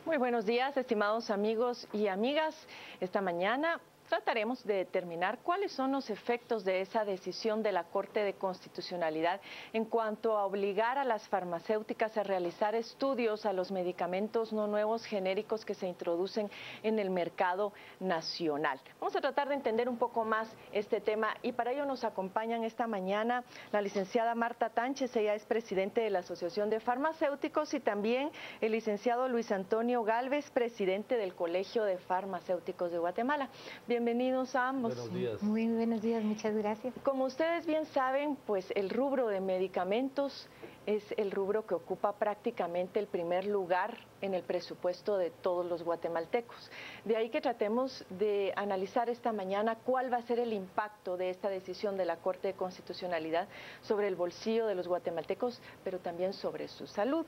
Muy buenos días, estimados amigos y amigas. Esta mañana trataremos de determinar cuáles son los efectos de esa decisión de la Corte de Constitucionalidad en cuanto a obligar a las farmacéuticas a realizar estudios a los medicamentos no nuevos genéricos que se introducen en el mercado nacional. Vamos a tratar de entender un poco más este tema y para ello nos acompañan esta mañana la licenciada Marta Tánchez, ella es presidente de la Asociación de Farmacéuticos, y también el licenciado Luis Antonio Gálvez, presidente del Colegio de Farmacéuticos de Guatemala. Bienvenidos a ambos. Buenos días. Muy buenos días, muchas gracias. Como ustedes bien saben, pues el rubro de medicamentos es el rubro que ocupa prácticamente el primer lugar en el presupuesto de todos los guatemaltecos. De ahí que tratemos de analizar esta mañana cuál va a ser el impacto de esta decisión de la Corte de Constitucionalidad sobre el bolsillo de los guatemaltecos, pero también sobre su salud.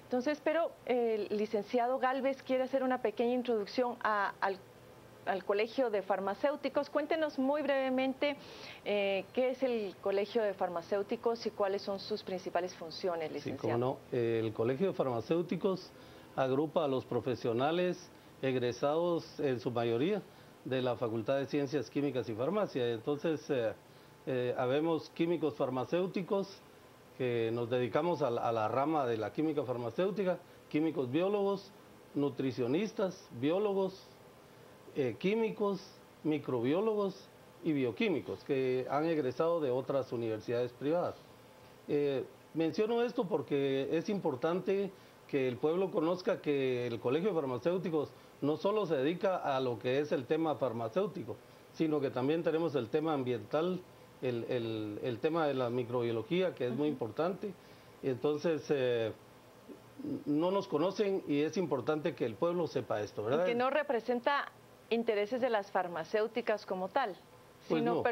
Entonces, pero el licenciado Gálvez quiere hacer una pequeña introducción al Colegio de Farmacéuticos. Cuéntenos muy brevemente qué es el Colegio de Farmacéuticos y cuáles son sus principales funciones, licenciado. Sí, cómo no. El Colegio de Farmacéuticos agrupa a los profesionales egresados, en su mayoría, de la Facultad de Ciencias Químicas y Farmacia. Entonces, habemos químicos farmacéuticos que nos dedicamos a la rama de la química farmacéutica, químicos biólogos, nutricionistas, biólogos, químicos, microbiólogos y bioquímicos que han egresado de otras universidades privadas. Menciono esto porque es importante que el pueblo conozca que el Colegio de Farmacéuticos no solo se dedica a lo que es el tema farmacéutico, sino que también tenemos el tema ambiental, el tema de la microbiología, que es muy importante. Entonces, no nos conocen y es importante que el pueblo sepa esto, ¿verdad? Y que no representa intereses de las farmacéuticas como tal, pues sino no.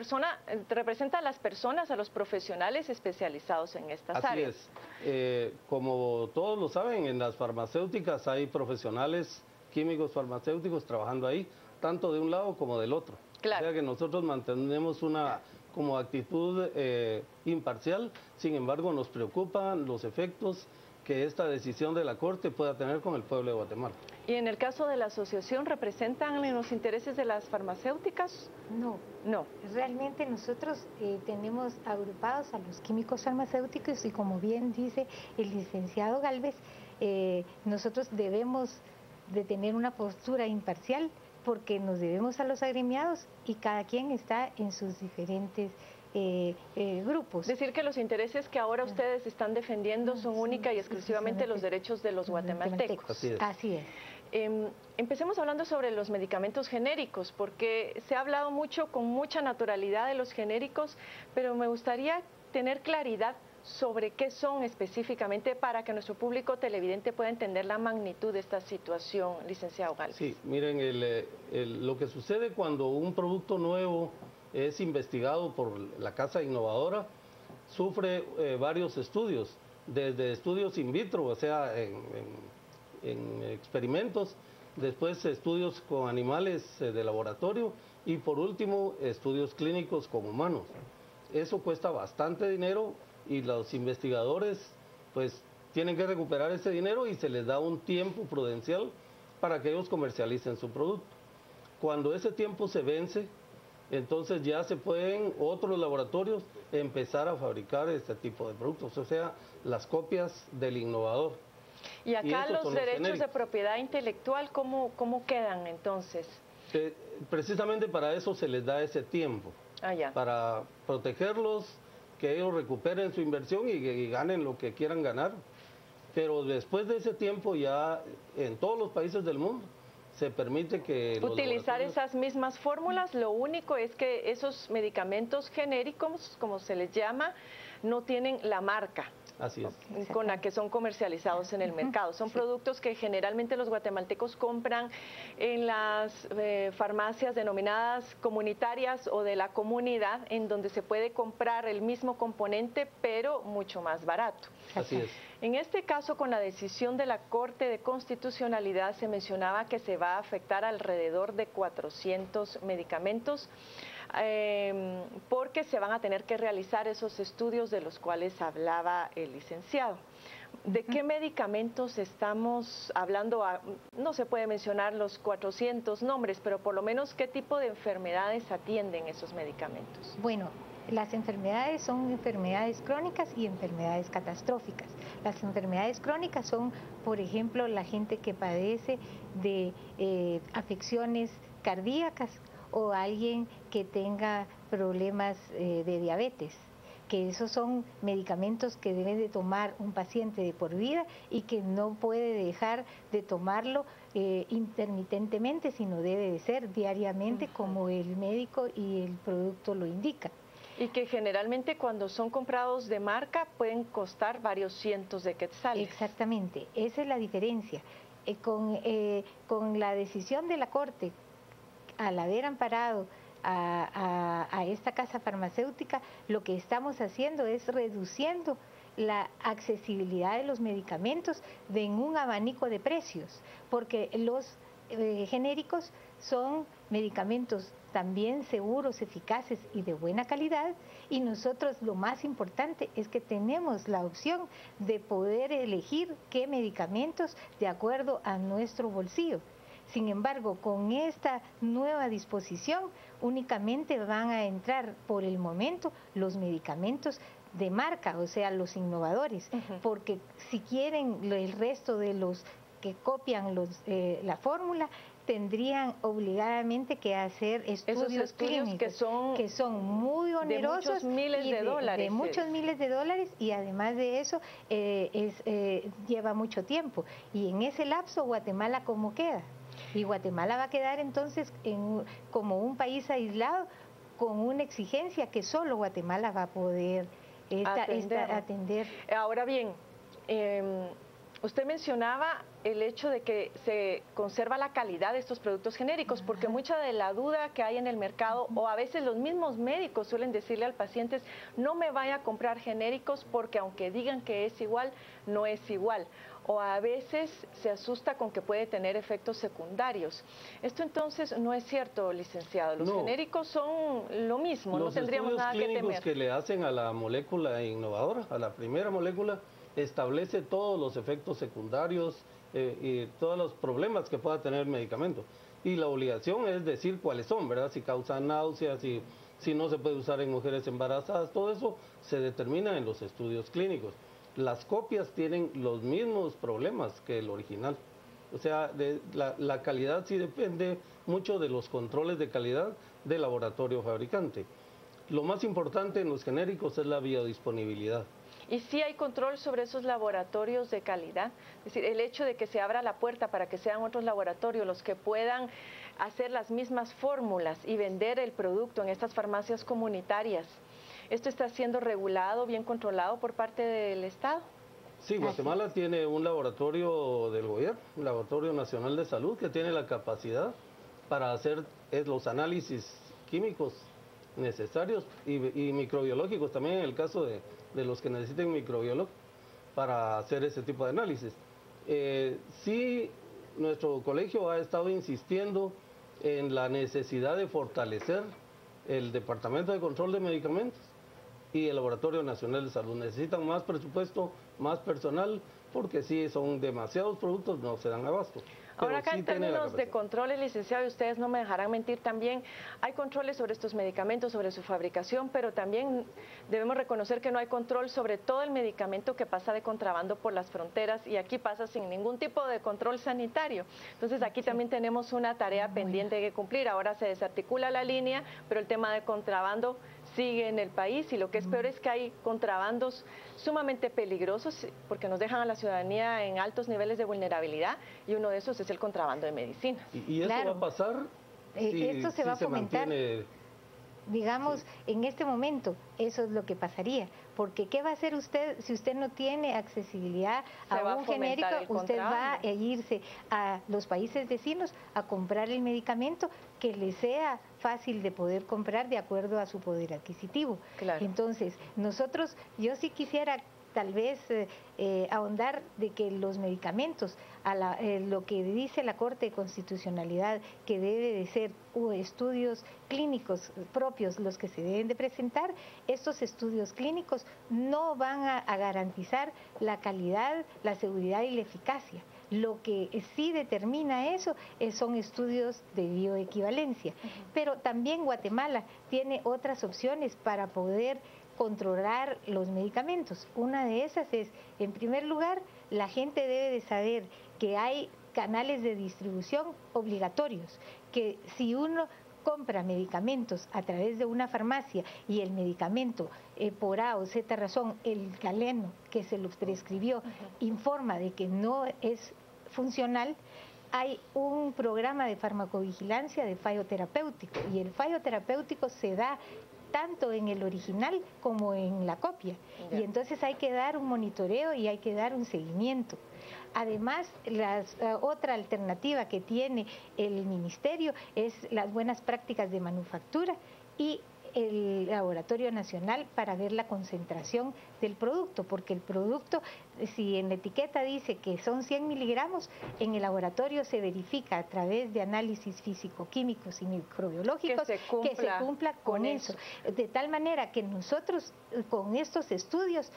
Representa a las personas, a los profesionales especializados en estas áreas. Así es. Como todos lo saben, en las farmacéuticas hay profesionales químicos farmacéuticos trabajando ahí, tanto de un lado como del otro. Claro. O sea que nosotros mantenemos una como actitud imparcial, sin embargo nos preocupan los efectos que esta decisión de la Corte pueda tener con el pueblo de Guatemala. ¿Y en el caso de la asociación, representan los intereses de las farmacéuticas? No. No. Realmente nosotros tenemos agrupados a los químicos farmacéuticos y como bien dice el licenciado Gálvez, nosotros debemos de tener una postura imparcial porque nos debemos a los agremiados y cada quien está en sus diferentes grupos. Decir que los intereses que ahora ustedes están defendiendo son única y exclusivamente los derechos de los guatemaltecos. Así es. Así es. Empecemos hablando sobre los medicamentos genéricos, porque se ha hablado mucho, con mucha naturalidad, de los genéricos, pero me gustaría tener claridad sobre qué son específicamente para que nuestro público televidente pueda entender la magnitud de esta situación, licenciado Gálvez. Sí, miren, lo que sucede cuando un producto nuevo es investigado por la casa innovadora, sufre varios estudios, desde estudios in vitro, o sea, en experimentos, después estudios con animales de laboratorio y por último estudios clínicos con humanos. Eso cuesta bastante dinero y los investigadores pues tienen que recuperar ese dinero y se les da un tiempo prudencial para que ellos comercialicen su producto. Cuando ese tiempo se vence, entonces ya se pueden otros laboratorios empezar a fabricar este tipo de productos, o sea, las copias del innovador. Y acá los derechos de propiedad intelectual, ¿cómo quedan entonces? Precisamente para eso se les da ese tiempo, para protegerlos, que ellos recuperen su inversión y ganen lo que quieran ganar. Pero después de ese tiempo ya en todos los países del mundo se permite que utilizar esas mismas fórmulas. Lo único es que esos medicamentos genéricos, como se les llama, no tienen la marca. Así es. Con la que son comercializados en el mercado. Son productos que generalmente los guatemaltecos compran en las farmacias denominadas comunitarias o de la comunidad, en donde se puede comprar el mismo componente, pero mucho más barato. Así es. En este caso, con la decisión de la Corte de Constitucionalidad, se mencionaba que se va a afectar alrededor de 400 medicamentos, porque se van a tener que realizar esos estudios de los cuales hablaba el licenciado. ¿De qué medicamentos estamos hablando? No se puede mencionar los 400 nombres, pero por lo menos, ¿qué tipo de enfermedades atienden esos medicamentos? Bueno, las enfermedades son enfermedades crónicas y enfermedades catastróficas. Las enfermedades crónicas son, por ejemplo, la gente que padece de afecciones cardíacas o alguien que tenga problemas de diabetes, que esos son medicamentos que debe de tomar un paciente de por vida y que no puede dejar de tomarlo intermitentemente, sino debe de ser diariamente como el médico y el producto lo indica. Y que generalmente cuando son comprados de marca pueden costar varios cientos de quetzales. Exactamente, esa es la diferencia. Con la decisión de la Corte, al haber amparado a esta casa farmacéutica, lo que estamos haciendo es reduciendo la accesibilidad de los medicamentos en un abanico de precios, porque los genéricos son medicamentos también seguros, eficaces y de buena calidad, y nosotros lo más importante es que tenemos la opción de poder elegir qué medicamentos de acuerdo a nuestro bolsillo. Sin embargo, con esta nueva disposición únicamente van a entrar por el momento los medicamentos de marca, o sea, los innovadores, porque si quieren el resto de los que copian la fórmula, tendrían obligadamente que hacer estudios clínicos que son muy onerosos, de muchos miles de dólares. De muchos miles de dólares, y además de eso lleva mucho tiempo. Y en ese lapso, Guatemala, ¿cómo queda? Y Guatemala va a quedar entonces como un país aislado con una exigencia que solo Guatemala va a poder atender. Ahora bien, usted mencionaba el hecho de que se conserva la calidad de estos productos genéricos, porque mucha de la duda que hay en el mercado, o a veces los mismos médicos suelen decirle al paciente, no me vaya a comprar genéricos porque aunque digan que es igual, no es igual. O a veces se asusta con que puede tener efectos secundarios. Esto entonces no es cierto, licenciado. Los genéricos son lo mismo, no tendríamos nada que temer. Los estudios clínicos que le hacen a la molécula innovadora, a la primera molécula, establece todos los efectos secundarios y todos los problemas que pueda tener el medicamento. Y la obligación es decir cuáles son, ¿verdad? Si causan náuseas, si no se puede usar en mujeres embarazadas, todo eso se determina en los estudios clínicos. Las copias tienen los mismos problemas que el original. O sea, la calidad sí depende mucho de los controles de calidad del laboratorio fabricante. Lo más importante en los genéricos es la biodisponibilidad. ¿Y si hay control sobre esos laboratorios de calidad? Es decir, el hecho de que se abra la puerta para que sean otros laboratorios los que puedan hacer las mismas fórmulas y vender el producto en estas farmacias comunitarias, ¿esto está siendo regulado, bien controlado por parte del Estado? Sí, Guatemala tiene un laboratorio del gobierno, un laboratorio nacional de salud que tiene la capacidad para hacer los análisis químicos necesarios y microbiológicos también en el caso de los que necesiten microbiológicos para hacer ese tipo de análisis. Sí, nuestro colegio ha estado insistiendo en la necesidad de fortalecer el Departamento de Control de Medicamentos y el Laboratorio Nacional de Salud. Necesitan más presupuesto, más personal, porque sí son demasiados productos, no se dan abasto. Ahora acá en términos de controles, licenciado, y ustedes no me dejarán mentir también, hay controles sobre estos medicamentos, sobre su fabricación, pero también debemos reconocer que no hay control sobre todo el medicamento que pasa de contrabando por las fronteras, y aquí pasa sin ningún tipo de control sanitario. Entonces aquí también tenemos una tarea pendiente que cumplir. Ahora se desarticula la línea, pero el tema de contrabando sigue en el país, y lo que es peor es que hay contrabandos sumamente peligrosos porque nos dejan a la ciudadanía en altos niveles de vulnerabilidad, y uno de esos es el contrabando de medicinas. Y eso va a pasar esto se va a fomentar. Digamos, en este momento, eso es lo que pasaría. Porque ¿qué va a hacer usted si usted no tiene accesibilidad a un genérico? Usted va a irse a los países vecinos a comprar el medicamento que le sea fácil de poder comprar de acuerdo a su poder adquisitivo. Claro. Entonces, yo sí quisiera tal vez ahondar de que los medicamentos lo que dice la Corte de Constitucionalidad, que debe de ser estudios clínicos propios los que se deben de presentar, estos estudios clínicos no van a garantizar la calidad, la seguridad y la eficacia. Lo que sí determina eso son estudios de bioequivalencia. Pero también Guatemala tiene otras opciones para poder controlar los medicamentos. Una de esas es, en primer lugar, la gente debe de saber que hay canales de distribución obligatorios, que si uno compra medicamentos a través de una farmacia y el medicamento por A o Z razón, el galeno que se lo prescribió informa de que no es funcional, hay un programa de farmacovigilancia de fallo terapéutico, y el fallo terapéutico se da tanto en el original como en la copia. Y entonces hay que dar un monitoreo y hay que dar un seguimiento. Además, otra alternativa que tiene el Ministerio es las buenas prácticas de manufactura y el Laboratorio Nacional para ver la concentración del producto, porque el producto, si en la etiqueta dice que son 100 miligramos, en el laboratorio se verifica a través de análisis físico-químicos y microbiológicos que se cumpla con eso. De tal manera que nosotros con estos estudios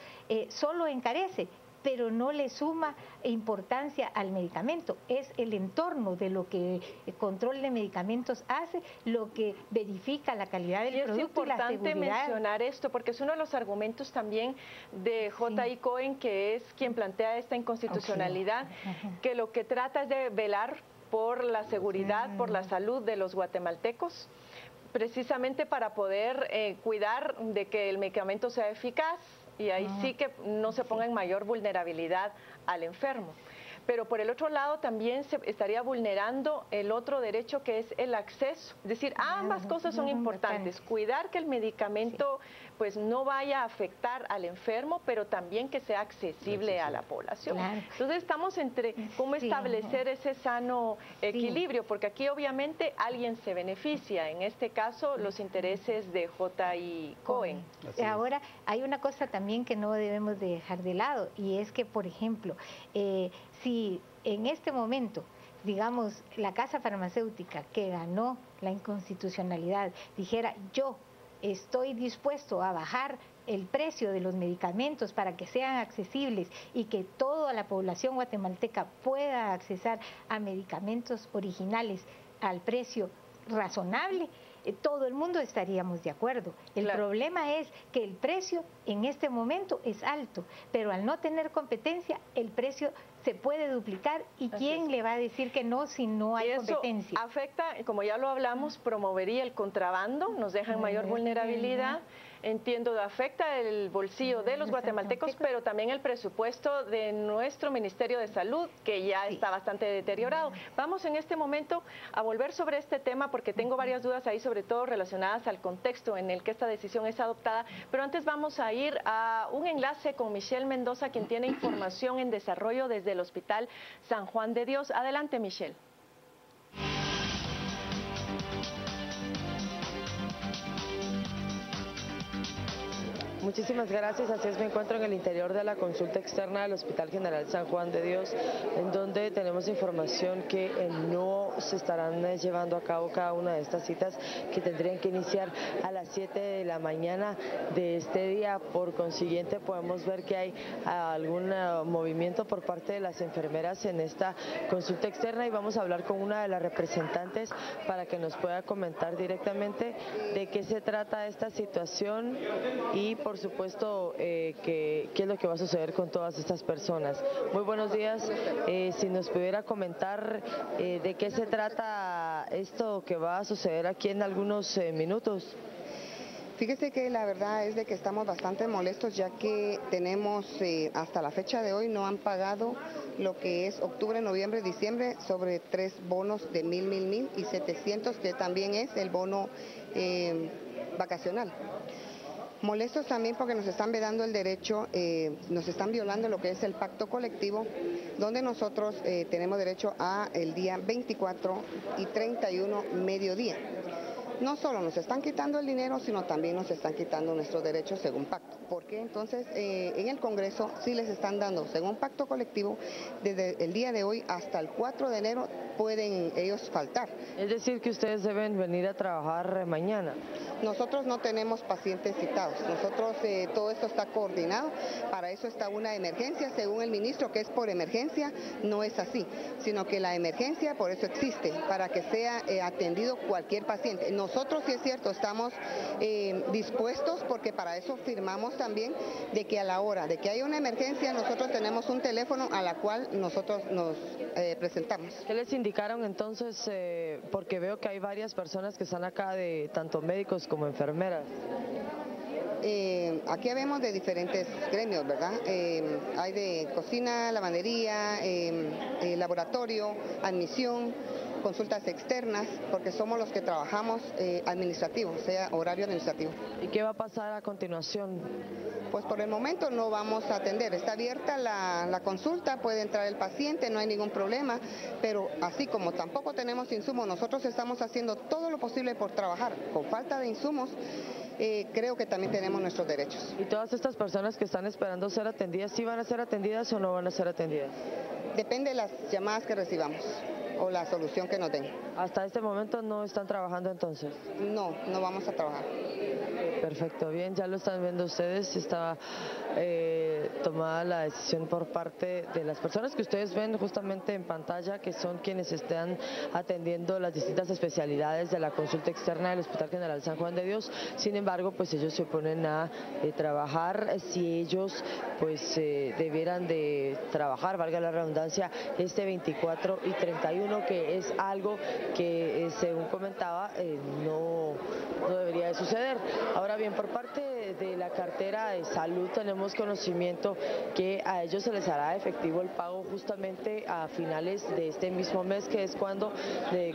solo encarece, pero no le suma importancia al medicamento. Es el entorno de lo que el control de medicamentos hace, lo que verifica la calidad del producto y la seguridad. Es importante mencionar esto, porque es uno de los argumentos también de J.I. Cohen, que es quien plantea esta inconstitucionalidad, que lo que trata es de velar por la seguridad, por la salud de los guatemaltecos, precisamente para poder cuidar de que el medicamento sea eficaz, y ahí sí que no se ponga en mayor vulnerabilidad al enfermo. Pero por el otro lado también se estaría vulnerando el otro derecho, que es el acceso. Es decir, ambas cosas son importantes. Cuidar que el medicamento pues no vaya a afectar al enfermo, pero también que sea accesible a la población. Entonces estamos entre cómo establecer ese sano equilibrio, porque aquí obviamente alguien se beneficia, en este caso los intereses de J.I. Cohen. Ahora hay una cosa también que no debemos de dejar de lado, y es que, por ejemplo, si en este momento, digamos, la casa farmacéutica que ganó la inconstitucionalidad dijera: yo estoy dispuesto a bajar el precio de los medicamentos para que sean accesibles y que toda la población guatemalteca pueda accesar a medicamentos originales al precio razonable, todo el mundo estaríamos de acuerdo. El problema es que el precio en este momento es alto, pero al no tener competencia, el precio se puede duplicar, y ¿quién le va a decir que no si no hay competencia? Afecta, como ya lo hablamos, promovería el contrabando, nos deja en mayor vulnerabilidad. Entiendo, afecta el bolsillo de los guatemaltecos, pero también el presupuesto de nuestro Ministerio de Salud, que ya está bastante deteriorado. Vamos en este momento a volver sobre este tema, porque tengo varias dudas ahí, sobre todo relacionadas al contexto en el que esta decisión es adoptada, pero antes vamos a ir a un enlace con Michelle Mendoza, quien tiene información en desarrollo desde el Hospital San Juan de Dios. Adelante, Michelle. Muchísimas gracias. Así es, me encuentro en el interior de la consulta externa del Hospital General San Juan de Dios, en donde tenemos información que no se estarán llevando a cabo cada una de estas citas, que tendrían que iniciar a las 7 de la mañana de este día. Por consiguiente, podemos ver que hay algún movimiento por parte de las enfermeras en esta consulta externa, y vamos a hablar con una de las representantes para que nos pueda comentar directamente de qué se trata esta situación y, por supuesto, qué es lo que va a suceder con todas estas personas. Muy buenos días. Si nos pudiera comentar de qué se trata esto que va a suceder aquí en algunos minutos. Fíjese que la verdad es de que estamos bastante molestos, ya que tenemos hasta la fecha de hoy no han pagado lo que es octubre, noviembre, diciembre, sobre 3 bonos de 1,000 y 700, que también es el bono vacacional. Molestos también porque nos están vedando el derecho, nos están violando lo que es el pacto colectivo, donde nosotros tenemos derecho a el día 24 y 31 mediodía. no solo nos están quitando el dinero, sino también nos están quitando nuestros derechos según pacto. Porque entonces en el Congreso sí les están dando, según pacto colectivo, desde el día de hoy hasta el 4 de enero pueden ellos faltar. Es decir, que ustedes deben venir a trabajar mañana. Nosotros no tenemos pacientes citados, nosotros todo esto está coordinado, para eso está una emergencia, según el ministro, que es por emergencia, no es así, sino que la emergencia por eso existe, para que sea atendido cualquier paciente. Nosotros, sí es cierto, estamos dispuestos, porque para eso firmamos también, de que a la hora de que haya una emergencia, nosotros tenemos un teléfono a la cual nosotros nos presentamos. ¿Qué les indicaron entonces? Porque veo que hay varias personas que están acá, de tanto médicos como enfermeras. Aquí vemos de diferentes gremios, ¿verdad? Hay de cocina, lavandería, laboratorio, admisión, consultas externas, porque somos los que trabajamos administrativo, o sea, horario administrativo. ¿Y qué va a pasar a continuación? Pues por el momento no vamos a atender, está abierta la consulta, puede entrar el paciente, no hay ningún problema, pero así como tampoco tenemos insumos, nosotros estamos haciendo todo lo posible por trabajar. Con falta de insumos, creo que también tenemos nuestros derechos. ¿Y todas estas personas que están esperando ser atendidas, sí van a ser atendidas o no van a ser atendidas? Depende de las llamadas que recibamos o la solución que nos den. ¿Hasta este momento no están trabajando entonces? No, no vamos a trabajar. Perfecto, bien, ya lo están viendo ustedes, está tomada la decisión por parte de las personas que ustedes ven justamente en pantalla, que son quienes están atendiendo las distintas especialidades de la consulta externa del Hospital General San Juan de Dios. Sin embargo, pues ellos se oponen a trabajar. Si ellos pues debieran de trabajar, valga la redundancia, este 24 y 31, que es algo que según comentaba no debería de suceder. Ahora bien, por parte de la cartera de salud tenemos conocimiento que a ellos se les hará efectivo el pago justamente a finales de este mismo mes, que es cuando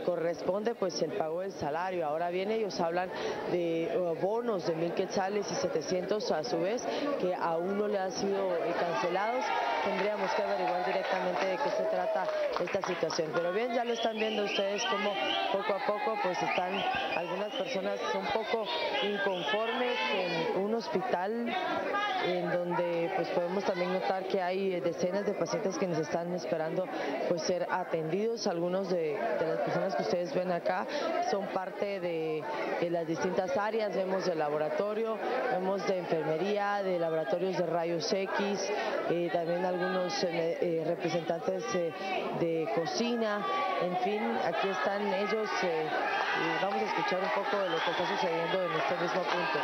corresponde pues el pago del salario. Ahora bien, ellos hablan de bonos de 1,000 quetzales y 700 a su vez, que aún no le han sido cancelados. Tendríamos que averiguar directamente de qué se trata esta situación. Pero bien, ya lo están viendo ustedes como poco a poco pues están algunas personas un poco inconformes en un hospital en donde pues podemos también notar que hay decenas de pacientes que nos están esperando pues ser atendidos. Algunos de las personas que ustedes ven acá son parte de las distintas áreas. Vemos de laboratorio, vemos de enfermería, de laboratorios de rayos X, también algunos representantes de cocina. En fin, aquí están ellos y vamos a escuchar un poco de lo que está sucediendo en este mismo punto.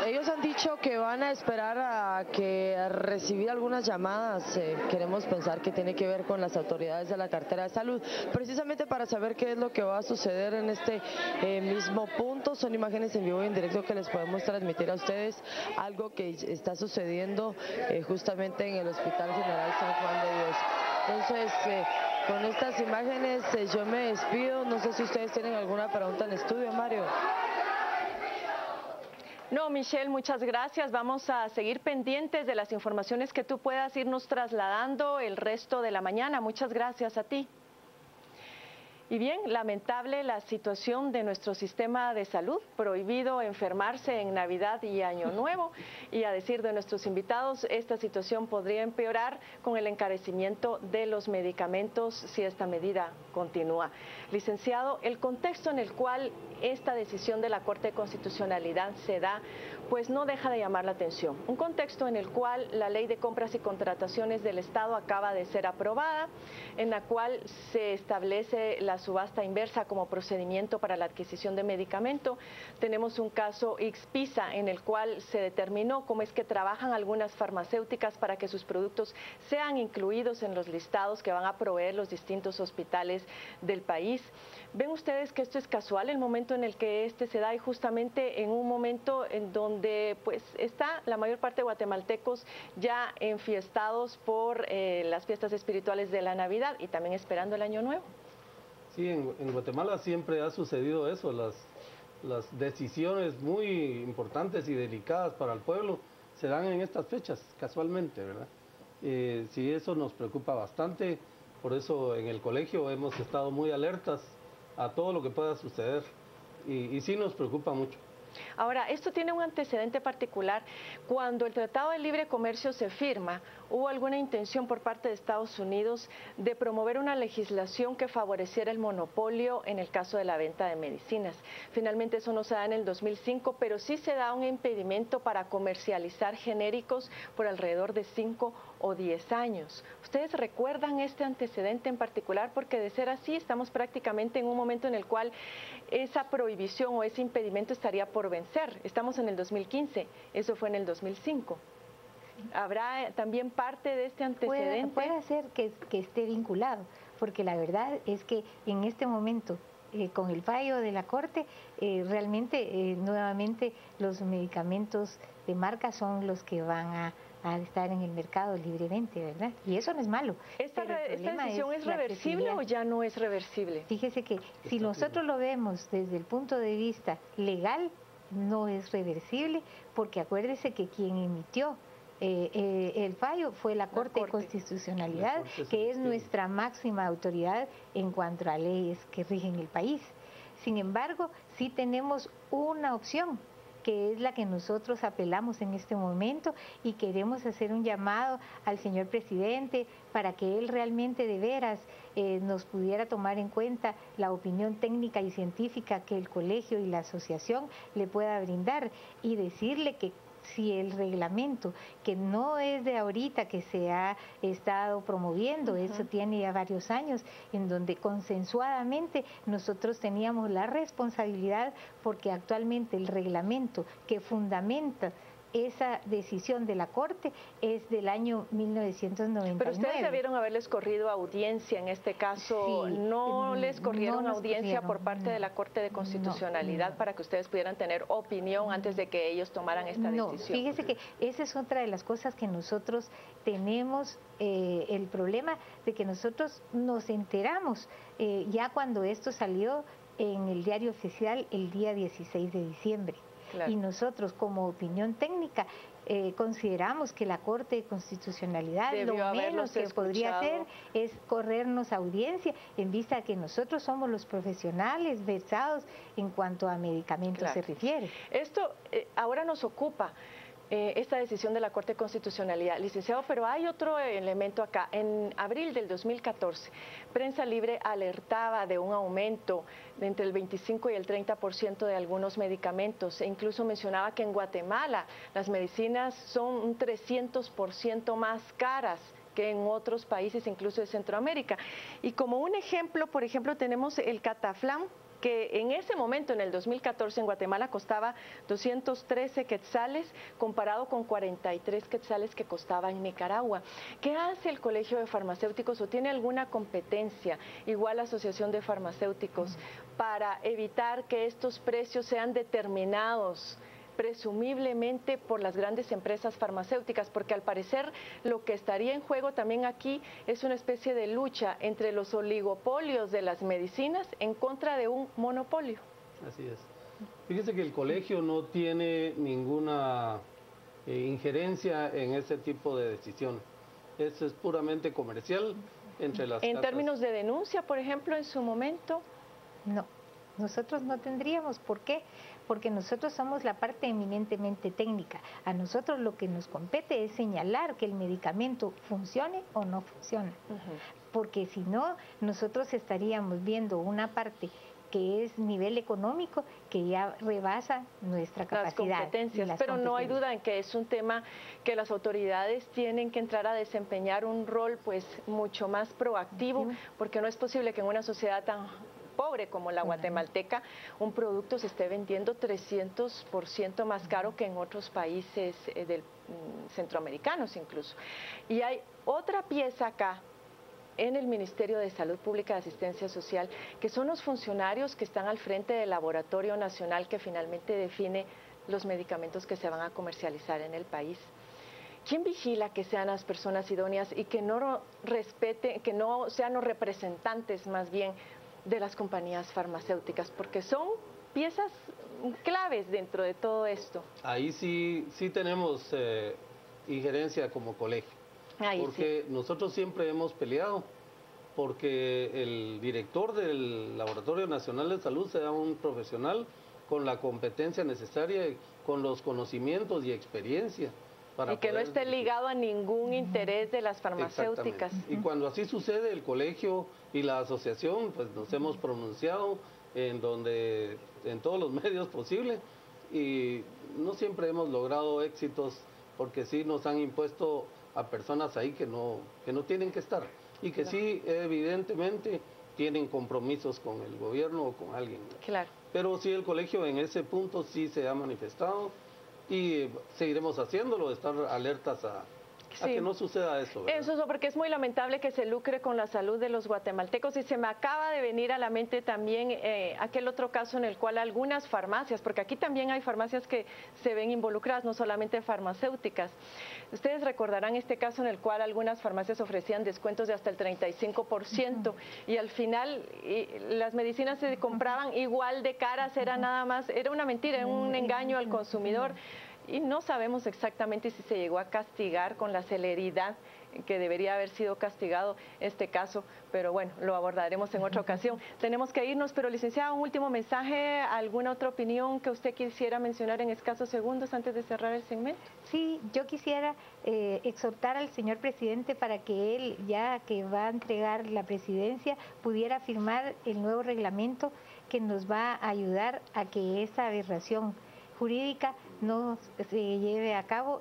Ellos han dicho que van a esperar a recibir algunas llamadas, queremos pensar que tiene que ver con las autoridades de la cartera de salud, precisamente para saber qué es lo que va a suceder en este mismo punto. Son imágenes en vivo y en directo que les podemos transmitir a ustedes, algo que está sucediendo justamente en el Hospital General San Juan de Dios. Entonces, con estas imágenes yo me despido. No sé si ustedes tienen alguna pregunta en estudio, Mario. No, Michelle, muchas gracias. Vamos a seguir pendientes de las informaciones que tú puedas irnos trasladando el resto de la mañana. Muchas gracias a ti. Y bien, lamentable la situación de nuestro sistema de salud, prohibido enfermarse en Navidad y Año Nuevo. Y a decir de nuestros invitados, esta situación podría empeorar con el encarecimiento de los medicamentos si esta medida continúa. Licenciado, el contexto en el cual esta decisión de la Corte de Constitucionalidad se da, pues no deja de llamar la atención. Un contexto en el cual la Ley de Compras y Contrataciones del Estado acaba de ser aprobada, en la cual se establece la subasta inversa como procedimiento para la adquisición de medicamento. Tenemos un caso Ixpisa en el cual se determinó cómo es que trabajan algunas farmacéuticas para que sus productos sean incluidos en los listados que van a proveer los distintos hospitales del país. ¿Ven ustedes que esto es casual, el momento en el que este se da y justamente en un momento en donde pues está la mayor parte de guatemaltecos ya enfiestados por las fiestas espirituales de la Navidad y también esperando el Año Nuevo? Sí, en Guatemala siempre ha sucedido eso, las decisiones muy importantes y delicadas para el pueblo se dan en estas fechas, casualmente, ¿verdad? Sí, eso nos preocupa bastante, por eso en el colegio hemos estado muy alertas a todo lo que pueda suceder y sí nos preocupa mucho. Ahora, esto tiene un antecedente particular. Cuando el Tratado de Libre Comercio se firma, ¿hubo alguna intención por parte de Estados Unidos de promover una legislación que favoreciera el monopolio en el caso de la venta de medicinas? Finalmente eso no se da en el 2005, pero sí se da un impedimento para comercializar genéricos por alrededor de 5 o 10 años. ¿Ustedes recuerdan este antecedente en particular? Porque de ser así, estamos prácticamente en un momento en el cual esa prohibición o ese impedimento estaría por vencer. Estamos en el 2015, eso fue en el 2005. ¿Habrá también parte de este antecedente? Puede ser que esté vinculado, porque la verdad es que en este momento, con el fallo de la Corte, realmente nuevamente los medicamentos de marca son los que van a estar en el mercado libremente, ¿verdad? Y eso no es malo. ¿Esta decisión es reversible o ya no es reversible? Fíjese que si nosotros lo vemos desde el punto de vista legal, no es reversible, porque acuérdese que quien emitió el fallo fue la Corte de Constitucionalidad, que es nuestra máxima autoridad en cuanto a leyes que rigen el país. Sin embargo, sí tenemos una opción, que es la que nosotros apelamos en este momento, y queremos hacer un llamado al señor presidente para que él realmente de veras nos pudiera tomar en cuenta la opinión técnica y científica que el colegio y la asociación le pueda brindar, y decirle que si el reglamento, que no es de ahorita que se ha estado promoviendo, eso tiene ya varios años, en donde consensuadamente nosotros teníamos la responsabilidad, porque actualmente el reglamento que fundamenta esa decisión de la Corte es del año 1999. Pero ustedes debieron haberles corrido audiencia en este caso. Sí, ¿no les corrieron audiencia por parte de la Corte de Constitucionalidad para que ustedes pudieran tener opinión antes de que ellos tomaran esta decisión? No, fíjese que esa es otra de las cosas que nosotros tenemos, el problema de que nosotros nos enteramos ya cuando esto salió en el diario oficial el día 16 de diciembre. Claro. Y nosotros como opinión técnica consideramos que la Corte de Constitucionalidad lo menos que podría hacer es corrernos audiencia, en vista de que nosotros somos los profesionales versados en cuanto a medicamentos se refiere. Esto ahora nos ocupa. Esta decisión de la Corte de Constitucionalidad, licenciado, pero hay otro elemento acá. En abril del 2014, Prensa Libre alertaba de un aumento de entre el 25 y el 30% de algunos medicamentos, e incluso mencionaba que en Guatemala las medicinas son un 300% más caras que en otros países, incluso de Centroamérica. Y como un ejemplo, por ejemplo, tenemos el Cataflam, que en ese momento, en el 2014, en Guatemala costaba 213 quetzales, comparado con 43 quetzales que costaba en Nicaragua. ¿Qué hace el Colegio de Farmacéuticos o tiene alguna competencia, igual la Asociación de Farmacéuticos, para evitar que estos precios sean determinados presumiblemente por las grandes empresas farmacéuticas? Porque al parecer lo que estaría en juego también aquí es una especie de lucha entre los oligopolios de las medicinas en contra de un monopolio. Así es. Fíjese que el colegio no tiene ninguna injerencia en ese tipo de decisiones. Eso es puramente comercial entre las casas. ¿En términos de denuncia, por ejemplo, en su momento? No, nosotros no tendríamos. ¿Por qué? Porque nosotros somos la parte eminentemente técnica. A nosotros lo que nos compete es señalar que el medicamento funcione o no funciona. Porque si no, nosotros estaríamos viendo una parte que es nivel económico que ya rebasa nuestra capacidad. Las competencias, pero no hay duda en que es un tema que las autoridades tienen que entrar a desempeñar un rol pues mucho más proactivo, porque no es posible que en una sociedad tan pobre como la guatemalteca, un producto se esté vendiendo 300% más caro que en otros países centroamericanos incluso. Y hay otra pieza acá en el Ministerio de Salud Pública y Asistencia Social, que son los funcionarios que están al frente del Laboratorio Nacional que finalmente define los medicamentos que se van a comercializar en el país. ¿Quién vigila que sean las personas idóneas y que no respeten, que no sean los representantes más bien de las compañías farmacéuticas? Porque son piezas claves dentro de todo esto. Ahí sí tenemos injerencia como colegio, porque nosotros siempre hemos peleado porque el director del Laboratorio Nacional de Salud sea un profesional con la competencia necesaria, con los conocimientos y experiencia. Y que no esté ligado a ningún interés de las farmacéuticas. Y cuando así sucede, el colegio y la asociación, pues nos hemos pronunciado en todos los medios posibles, y no siempre hemos logrado éxitos, porque sí nos han impuesto a personas ahí que no tienen que estar, y que sí evidentemente tienen compromisos con el gobierno o con alguien. Claro. Pero sí, el colegio en ese punto sí se ha manifestado, y seguiremos haciéndolo, estar alertas a que no suceda eso, ¿verdad? Eso, porque es muy lamentable que se lucre con la salud de los guatemaltecos, y se me acaba de venir a la mente también aquel otro caso en el cual algunas farmacias, porque aquí también hay farmacias que se ven involucradas, no solamente farmacéuticas. Ustedes recordarán este caso en el cual algunas farmacias ofrecían descuentos de hasta el 35%, y al final las medicinas se compraban igual de caras, era una mentira, era un engaño al consumidor. Y no sabemos exactamente si se llegó a castigar con la celeridad que debería haber sido castigado este caso, pero bueno, lo abordaremos en otra ocasión. Tenemos que irnos, pero licenciada, un último mensaje, ¿alguna otra opinión que usted quisiera mencionar en escasos segundos antes de cerrar el segmento? Sí, yo quisiera exhortar al señor presidente para que él, ya que va a entregar la presidencia, pudiera firmar el nuevo reglamento que nos va a ayudar a que esa aberración jurídica no se lleve a cabo,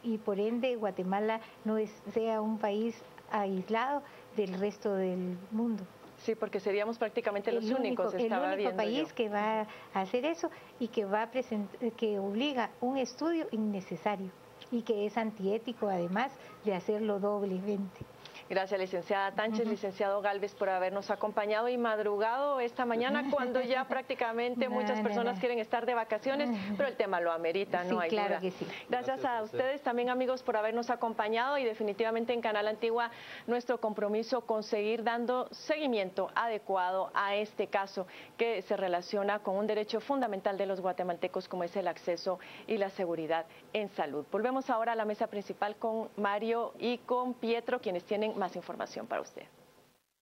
y por ende Guatemala no sea un país aislado del resto del mundo. Sí, porque seríamos prácticamente los únicos. El único país que va a hacer eso, y que que obliga un estudio innecesario y que es antiético, además de hacerlo doblemente. Gracias, licenciada Tánchez, licenciado Gálvez, por habernos acompañado y madrugado esta mañana, cuando ya prácticamente muchas personas quieren estar de vacaciones, pero el tema lo amerita, no hay duda. Que sí. Gracias a ustedes también, amigos, por habernos acompañado, y definitivamente en Canal Antigua nuestro compromiso con seguir dando seguimiento adecuado a este caso que se relaciona con un derecho fundamental de los guatemaltecos, como es el acceso y la seguridad en salud. Volvemos ahora a la mesa principal con Mario y con Pietro, quienes tienen más información para usted.